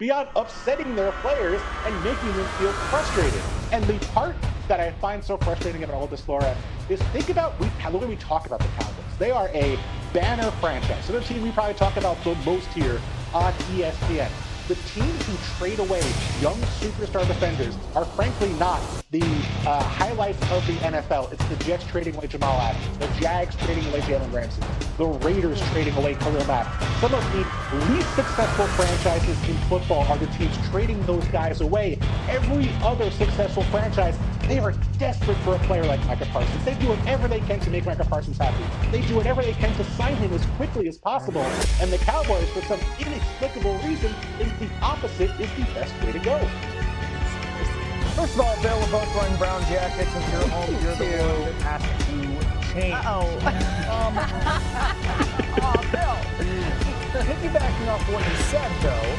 beyond upsetting their players and making them feel frustrated. And the part that I find so frustrating about all this, Laura, is think about the way we talk about the Cowboys. They are a banner franchise. So the team we probably talk about the most here on ESPN. The teams who trade away young superstar defenders are frankly not the highlights of the NFL. It's the Jets trading away Jamal Adams, the Jags trading away Jalen Ramsey, the Raiders trading away Khalil Mack. Some of the least successful franchises in football are the teams trading those guys away. Every other successful franchise, they are desperate for a player like Micah Parsons. They do whatever they can to make Micah Parsons happy. They do whatever they can to sign him as quickly as possible. And the Cowboys, for some inexplicable reason, think the opposite is the best way to go. First of all, Bill, we're both wearing brown jackets. Since you're home, you're the one that has to change. Bill, piggybacking off what you said, though,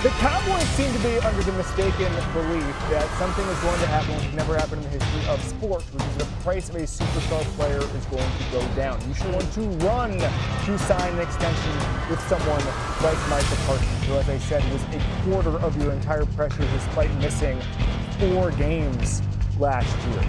the Cowboys seem to be under the mistaken belief that something is going to happen which has never happened in the history of sports, which is the price of a superstar player is going to go down. You should want to run to sign an extension with someone like Micah Parsons, who, as I said, was a quarter of your entire pressure despite missing 4 games last year.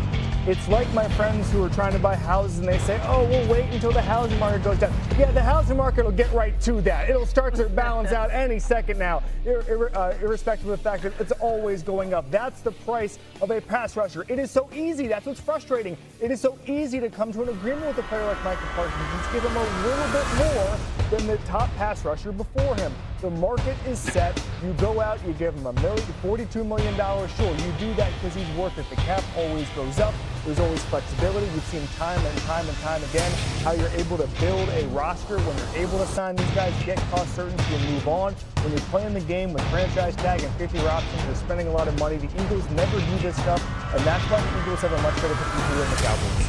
It's like my friends who are trying to buy houses and they say, oh, we'll wait until the housing market goes down. Yeah, the housing market will get right to that. It'll start to balance out any second now, irrespective of the fact that it's always going up. That's the price of a pass rusher. It is so easy. That's what's frustrating. It is so easy to come to an agreement with a player like Micah Parsons. Just give him a little bit more than the top pass rusher before him. The market is set. You go out, you give him $42 million. Sure, you do that because he's worth it. The cap always goes up. There's always flexibility. We've seen time and time again how you're able to build a roster when you're able to sign these guys, get cost certainty, and move on. When you're playing the game with franchise tag and 50 options, you're spending a lot of money. The Eagles never do this stuff, and that's why the Eagles have a much better potential than the Cowboys.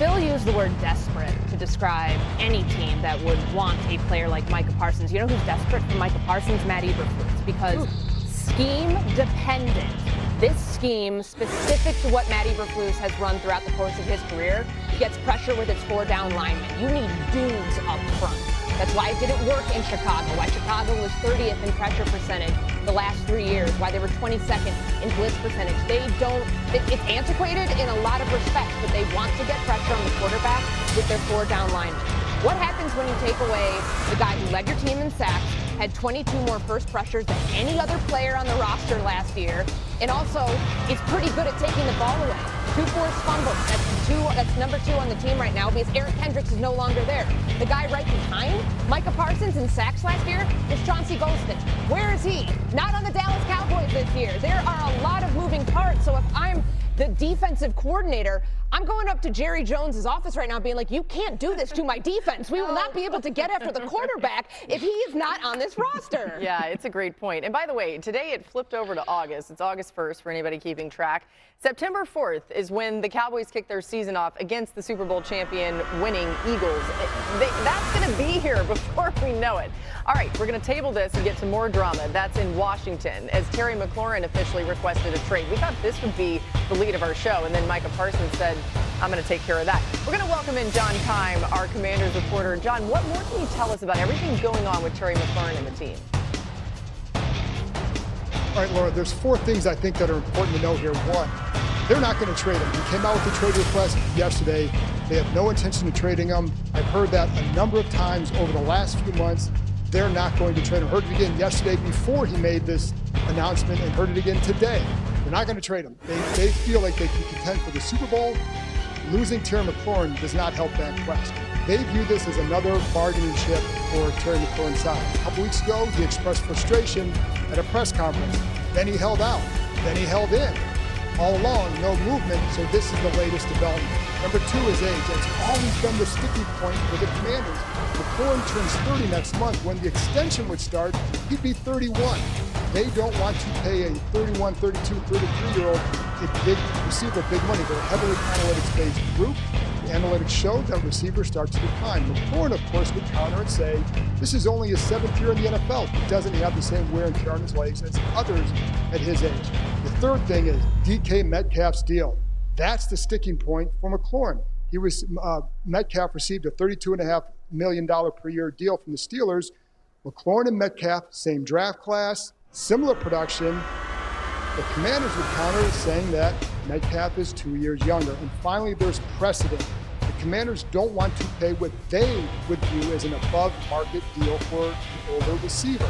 Bill used the word desperate to describe any team that would want a player like Micah Parsons. You know who's desperate for Micah Parsons? Matt Eberflus, because scheme dependent. This scheme, specific to what Matt Eberflus has run throughout the course of his career, gets pressure with its 4 down linemen. You need dudes up front. That's why it didn't work in Chicago, why Chicago was 30th in pressure percentage the last 3 years, why they were 22nd in blitz percentage. It's antiquated in a lot of respects, but they want to get pressure on the quarterback with their 4 down linemen. What happens when you take away the guy who led your team in sacks, had 22 more first pressures than any other player on the roster last year, and also is pretty good at taking the ball away? 2 forced fumbles. That's number 2 on the team right now because Eric Kendricks is no longer there. The guy right behind Micah Parsons in sacks last year is Chauncey Golston. Where is he? Not on the Dallas Cowboys this year. There are a lot of moving parts. So if I'm the defensive coordinator, I'm going up to Jerry Jones's office right now being like, you can't do this to my defense. We will not be able to get after the quarterback if he is not on this roster. Yeah, it's a great point. And by the way, today it flipped over to August. It's August 1st for anybody keeping track. September 4th is when the Cowboys kick their season off against the Super Bowl champion winning Eagles. That's going to be here before we know it. All right, we're going to table this and get to more drama. That's in Washington as Terry McLaurin officially requested a trade. We thought this would be the lead of our show, and then Micah Parsons said, I'm going to take care of that. We're going to welcome in John Keim, our Commanders reporter. John, what more can you tell us about everything going on with Terry McLaurin and the team? All right, Laura, there's 4 things I think that are important to know here. 1, they're not going to trade him. He came out with the trade request yesterday. They have no intention of trading him. I've heard that a number of times over the last few months. They're not going to trade him. Heard it again yesterday before he made this announcement and heard it again today. They're not going to trade him. They feel like they can contend for the Super Bowl. Losing Terry McLaurin does not help that quest. They view this as another bargaining chip for Terry McLaurin's side. A couple weeks ago, he expressed frustration at a press conference. Then he held out. Then he held in. All along, no movement, so this is the latest development. Number 2 is age. It's always been the sticking point for the Commanders. McLaurin turns 30 next month. When the extension would start, he'd be 31. They don't want to pay a 31, 32, 33-year-old receiver big money. They're a heavily analytics-based group. The analytics show that receivers start to decline. McLaurin, of course, would counter and say, this is only his 7th year in the NFL. He doesn't have the same wear and tear on his legs as others at his age. The third thing is DK Metcalf's deal. That's the sticking point for McLaurin. Metcalf received a $32.5 million per year deal from the Steelers. McLaurin and Metcalf, same draft class, similar production. The Commanders would counter saying that Metcalf is 2 years younger. And finally, there's precedent. The Commanders don't want to pay what they would view as an above-market deal for an older receiver.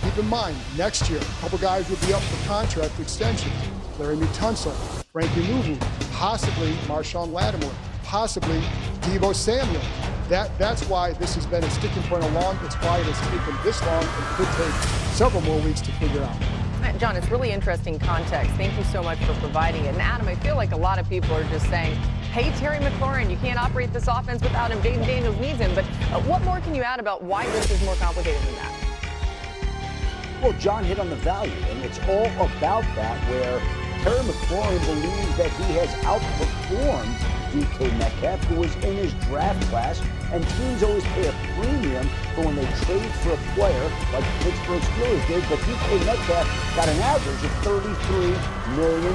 Keep in mind, next year, a couple guys will be up for contract extensions. Larry Tunsil, Frankie Louvu, possibly Marshawn Lattimore, possibly Deebo Samuel. That's why this has been a sticking point along. It's why it has taken this long and could take several more weeks to figure out. John, it's really interesting context. Thank you so much for providing it. And Adam, I feel like a lot of people are just saying, hey, Terry McLaurin, you can't operate this offense without him. Jayden Daniels needs him. But what more can you add about why this is more complicated than that? Well, John hit on the value, and it's all about that, where Terry McLaurin believes that he has outperformed DK Metcalf, who was in his draft class, and teams always pay a premium for when they trade for a player like the Pittsburgh Steelers did, but DK Metcalf got an average of $33 million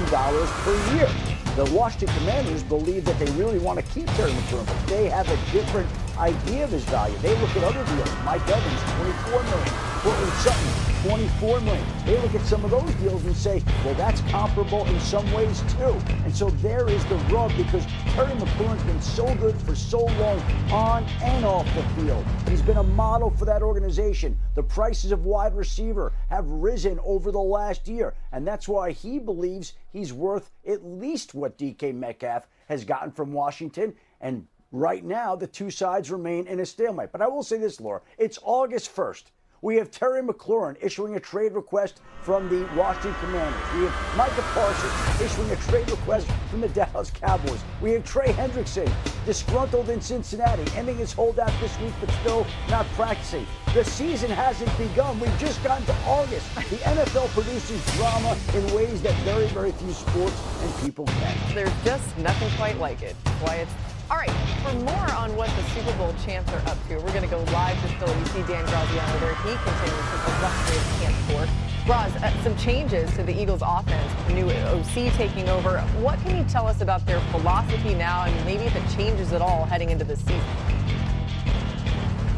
per year. The Washington Commanders believe that they really want to keep Terry McLaurin, but they have a different idea of his value. They look at other deals. Mike Evans, $24 million. Cortland Sutton, $24 million. They look at some of those deals and say, well, that's comparable in some ways too. And so there is the rub, because Terry McLaurin's been so good for so long on and off the field. He's been a model for that organization. The prices of wide receiver have risen over the last year, and that's why he believes he's worth at least what DK Metcalf has gotten from Washington. And right now, the two sides remain in a stalemate. But I will say this, Laura, it's August 1st. We have Terry McLaurin issuing a trade request from the Washington Commanders. We have Micah Parsons issuing a trade request from the Dallas Cowboys. We have Trey Hendrickson disgruntled in Cincinnati, ending his holdout this week but still not practicing. The season hasn't begun. We've just gotten to August. The NFL produces drama in ways that very, very few sports and people can. There's just nothing quite like it. Why it's all right. For more on what the Super Bowl champs are up to, we're going to go live to Philly. You see Dan Graziano there. He continues his illustrious camp tour. Graz, some changes to the Eagles' offense. New OC taking over. What can you tell us about their philosophy now, and maybe if it changes at all heading into the season?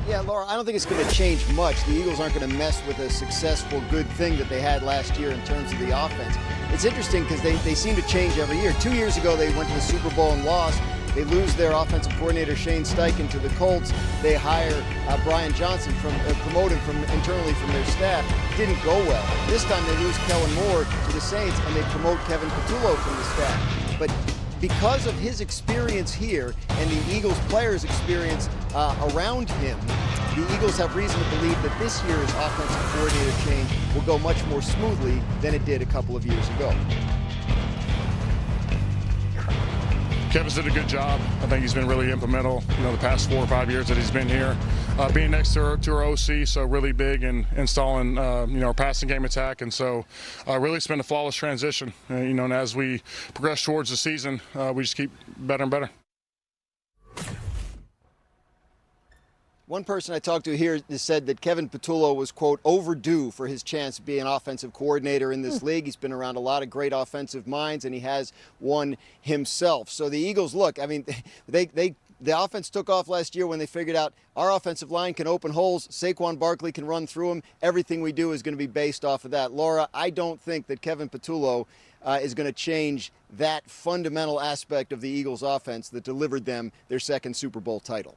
Yeah, Laura, I don't think it's going to change much. The Eagles aren't going to mess with a successful, good thing that they had last year in terms of the offense. It's interesting because they seem to change every year. 2 years ago, they went to the Super Bowl and lost. They lose their offensive coordinator, Shane Steichen, to the Colts. They hire Brian Johnson, promote him internally from their staff. Didn't go well. This time they lose Kellen Moore to the Saints, and they promote Kevin Patullo from the staff. But because of his experience here and the Eagles players' experience around him, the Eagles have reason to believe that this year's offensive coordinator change will go much more smoothly than it did a couple of years ago. Kevin's did a good job. I think he's been really implemental, the past 4 or 5 years that he's been here. Being next to our OC, so really big in installing, our passing game attack. And so really it's been a flawless transition. And as we progress towards the season, we just keep better and better. One person I talked to here said that Kevin Patullo was, quote, overdue for his chance to be an offensive coordinator in this league. He's been around a lot of great offensive minds, and he has one himself. So the Eagles, look, I mean, the offense took off last year when they figured out our offensive line can open holes, Saquon Barkley can run through them. Everything we do is going to be based off of that. Laura, I don't think that Kevin Patullo is going to change that fundamental aspect of the Eagles offense that delivered them their second Super Bowl title.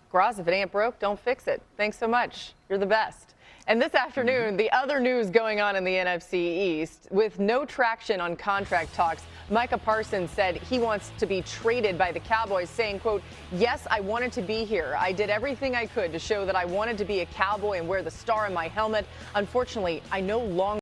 Graz, if it ain't broke, don't fix it. Thanks so much. You're the best. And this afternoon, the other news going on in the NFC East. With no traction on contract talks, Micah Parsons said he wants to be traded by the Cowboys, saying, quote, yes, I wanted to be here. I did everything I could to show that I wanted to be a Cowboy and wear the star in my helmet. Unfortunately, I no longer